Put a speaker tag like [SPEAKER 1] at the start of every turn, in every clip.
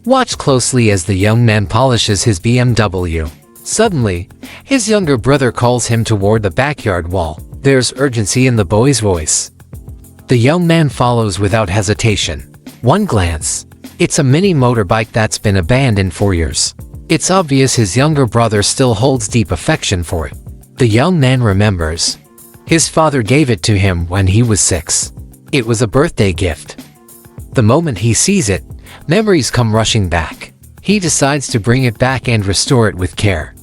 [SPEAKER 1] Watch closely as the young man polishes his BMW. Suddenly, his younger brother calls him toward the backyard wall. There's urgency in the boy's voice. The young man follows without hesitation. One glance. It's a mini motorbike that's been abandoned for years. It's obvious his younger brother still holds deep affection for it. The young man remembers. His father gave it to him when he was 6. It was a birthday gift. The moment he sees it, memories come rushing back. He decides to bring it back and restore it with care.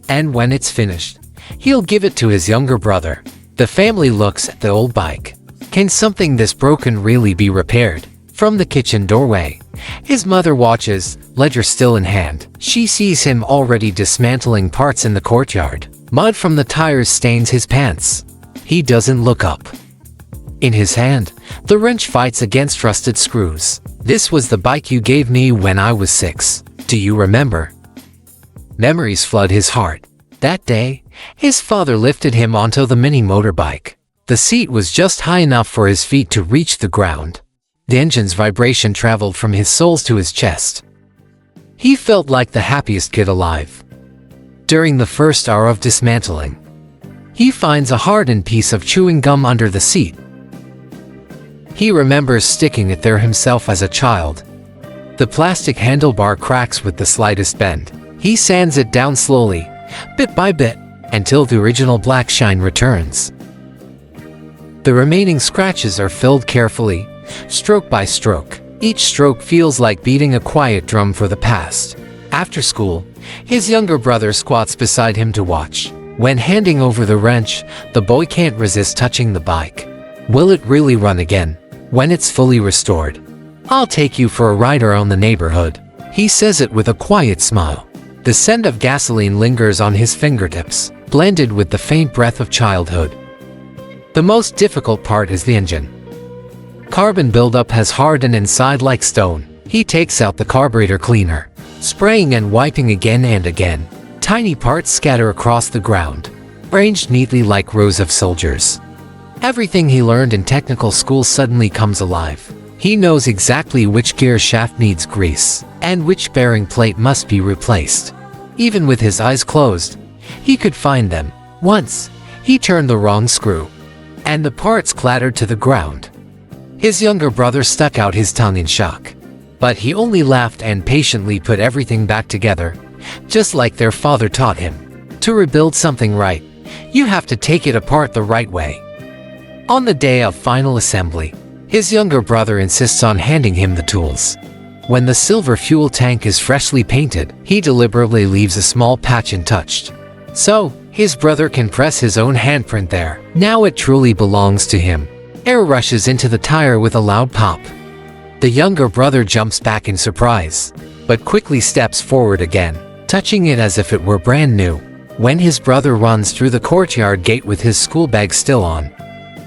[SPEAKER 1] And when it's finished, he'll give it to his younger brother. The family looks at the old bike. Can something this broken really be repaired? From the kitchen doorway, his mother watches, ledger still in hand. She sees him already dismantling parts in the courtyard. Mud from the tires stains his pants. He doesn't look up. In his hand, the wrench fights against rusted screws. This was the bike you gave me when I was 6. Do you remember? Memories flood his heart. That day, his father lifted him onto the mini motorbike. The seat was just high enough for his feet to reach the ground. The engine's vibration traveled from his soles to his chest. He felt like the happiest kid alive. During the first hour of dismantling, he finds a hardened piece of chewing gum under the seat. He remembers sticking it there himself as a child. The plastic handlebar cracks with the slightest bend. He sands it down slowly, bit by bit, until the original black shine returns. The remaining scratches are filled carefully, stroke by stroke. Each stroke feels like beating a quiet drum for the past. After school, his younger brother squats beside him to watch. When handing over the wrench, the boy can't resist touching the bike. Will it really run again? When it's fully restored, I'll take you for a ride around the neighborhood. He says it with a quiet smile. The scent of gasoline lingers on his fingertips, blended with the faint breath of childhood. The most difficult part is the engine. Carbon buildup has hardened inside like stone. He takes out the carburetor cleaner, spraying and wiping again and again. Tiny parts scatter across the ground, arranged neatly like rows of soldiers. Everything he learned in technical school suddenly comes alive. He knows exactly which gear shaft needs grease, and which bearing plate must be replaced. Even with his eyes closed, he could find them. Once, he turned the wrong screw, and the parts clattered to the ground. His younger brother stuck out his tongue in shock, but he only laughed and patiently put everything back together, just like their father taught him. To rebuild something right, you have to take it apart the right way. On the day of final assembly, his younger brother insists on handing him the tools. When the silver fuel tank is freshly painted, he deliberately leaves a small patch untouched, so his brother can press his own handprint there. Now it truly belongs to him. Air rushes into the tire with a loud pop. The younger brother jumps back in surprise, but quickly steps forward again, touching it as if it were brand new. When his brother runs through the courtyard gate with his school bag still on,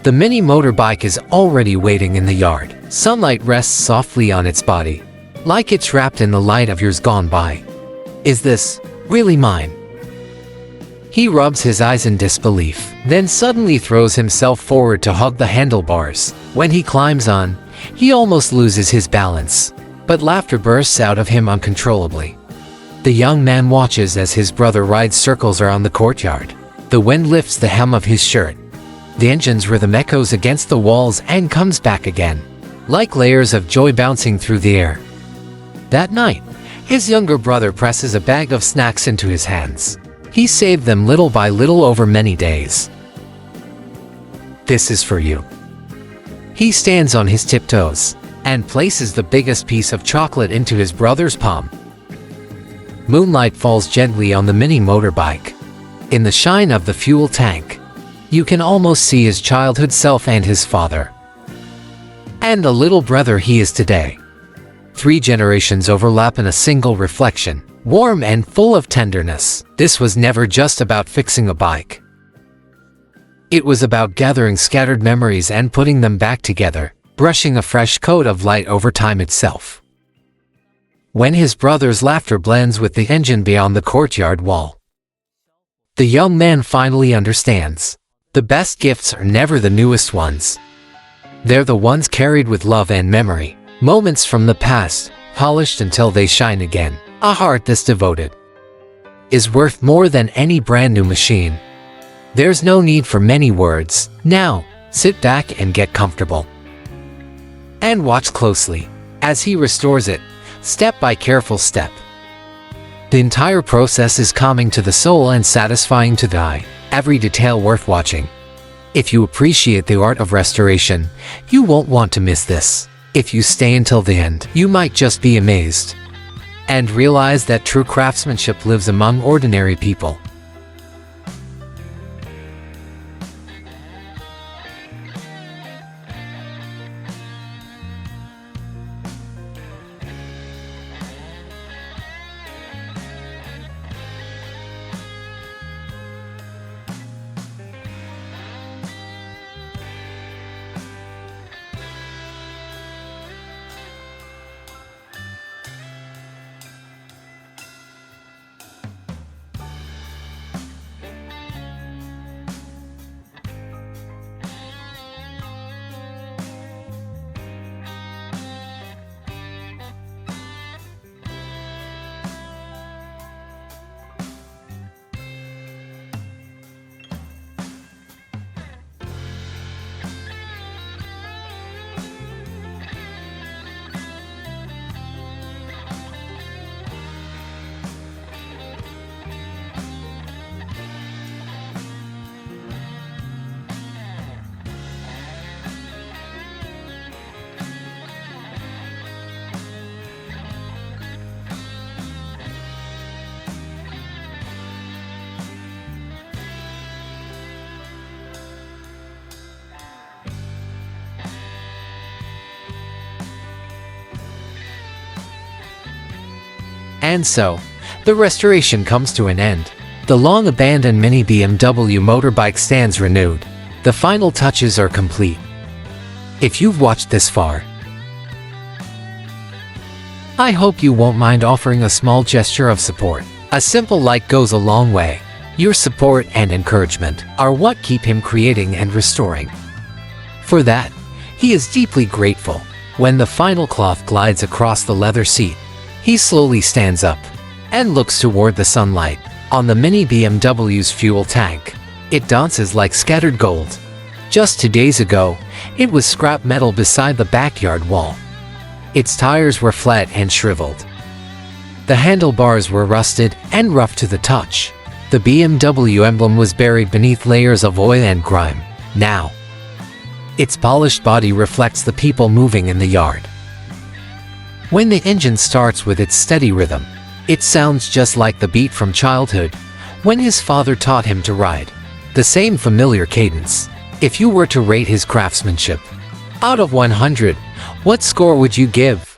[SPEAKER 1] the mini motorbike is already waiting in the yard. Sunlight rests softly on its body, like it's wrapped in the light of years gone by. Is this really mine? He rubs his eyes in disbelief, then suddenly throws himself forward to hug the handlebars. When he climbs on, he almost loses his balance, but laughter bursts out of him uncontrollably. The young man watches as his brother rides circles around the courtyard. The wind lifts the hem of his shirt. The engine's rhythm echoes against the walls and comes back again, like layers of joy bouncing through the air. That night, his younger brother presses a bag of snacks into his hands. He saved them little by little over many days. This is for you. He stands on his tiptoes and places the biggest piece of chocolate into his brother's palm. Moonlight falls gently on the mini motorbike. In the shine of the fuel tank, you can almost see his childhood self and his father, and the little brother he is today. 3 generations overlap in a single reflection, warm and full of tenderness. This was never just about fixing a bike. It was about gathering scattered memories and putting them back together, brushing a fresh coat of light over time itself. When his brother's laughter blends with the engine beyond the courtyard wall, the young man finally understands. The best gifts are never the newest ones. They're the ones carried with love and memory. Moments from the past, polished until they shine again. A heart this devoted is worth more than any brand new machine. There's no need for many words. Now, sit back and get comfortable. And watch closely as he restores it, step by careful step. The entire process is calming to the soul and satisfying to the eye. Every detail worth watching. If you appreciate the art of restoration, you won't want to miss this. If you stay until the end, you might just be amazed and realize that true craftsmanship lives among ordinary people. And so, the restoration comes to an end. The long-abandoned mini BMW motorbike stands renewed. The final touches are complete. If you've watched this far, I hope you won't mind offering a small gesture of support. A simple like goes a long way. Your support and encouragement are what keep him creating and restoring. For that, he is deeply grateful. When the final cloth glides across the leather seat, he slowly stands up and looks toward the sunlight. On the mini BMW's fuel tank, it dances like scattered gold. Just 2 days ago, it was scrap metal beside the backyard wall. Its tires were flat and shriveled. The handlebars were rusted and rough to the touch. The BMW emblem was buried beneath layers of oil and grime. Now, its polished body reflects the people moving in the yard. When the engine starts with its steady rhythm, it sounds just like the beat from childhood, when his father taught him to ride. The same familiar cadence. If you were to rate his craftsmanship out of 100, what score would you give?